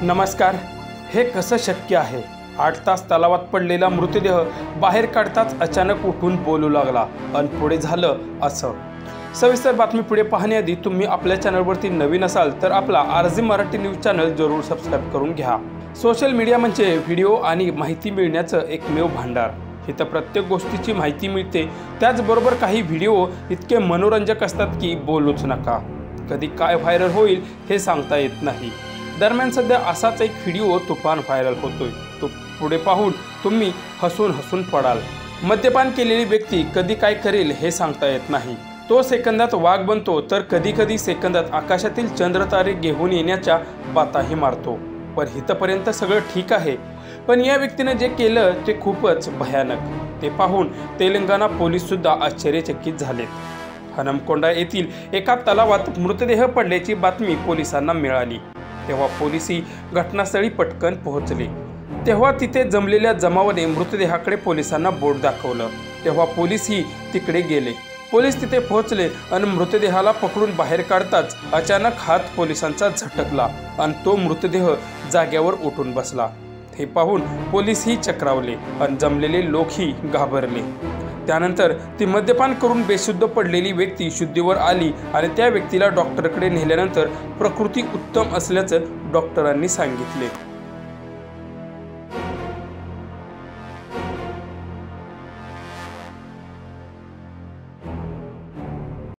नमस्कार। हे कसं शक्य आहे? 8 तास तलावात पडलेला मृतदेह बाहेर काढताच अचानक उठून बोलू लागला आणि पुढे झालं असं। सविस्तर बातमी पुढे पाहण्याआधी तुम्ही आपल्या चॅनलवरती नवीन असाल तर आपला RG मराठी न्यूज चॅनल जरूर सबस्क्राइब करून घ्या। सोशल मीडिया म्हणजे व्हिडिओ आणि माहिती मिळण्याचं एकमेव भांडार। इथं प्रत्येक गोष्टीची माहिती मिळते, त्याचबरोबर काही व्हिडिओ इतके मनोरंजक असतात की बोलूच नका। कधी काय व्हायरल होईल हे सांगता येत नाही। दरम्यान सध्या असाच एक व्हिडिओ तुफान व्हायरल होतोय। तो पुढे पाहून तुम्ही हसून पडाल। मद्यपान केलेली व्यक्ती कधी काय करेल हे सांगता येत नाही। तो सेकंदात वाघ बनतो तर कधी सेकंदात आकाशातील चंद्रतारे घेऊन येण्याच्या बाताही मारतो। पण इथपर्यंत सगळं ठीक आहे, पण या व्यक्तीने जे केलं ते खूपच भयानक। ते पाहून तेलंगणा पोलीस सुद्धा आश्चर्यचकित झालेत। हनमकोंडा येथील एका तलावात मृतदेह पडल्याची बातमी पोलिसांना मिळाली। तेव्हा पोलिसही घटनास्थळी पटकन पोहोचले। तेव्हा तिथे जमलेल्या जमावाने मृतदेहाकडे पोलिसांना बोट दाखवलं। तेव्हा पोलिसही तिकडे गेले। पोलीस तिथे पोहोचले आणि मृतदेहाला पकडून बाहेर काढताच अचानक हात पोलिसांचा झटकला आणि तो मृतदेह जाग्यावर उठून बसला। हे पाहून पोलीसही चक्रावले आणि जमलेले लोकही घाबरले। त्यानंतर ती मद्यपान करून बेशुद्ध पडलेली व्यक्ती शुद्धीवर आली आणि त्या व्यक्तीला डॉक्टरकडे नेल्यानंतर प्रकृती उत्तम असल्याचं डॉक्टरांनी सांगितले।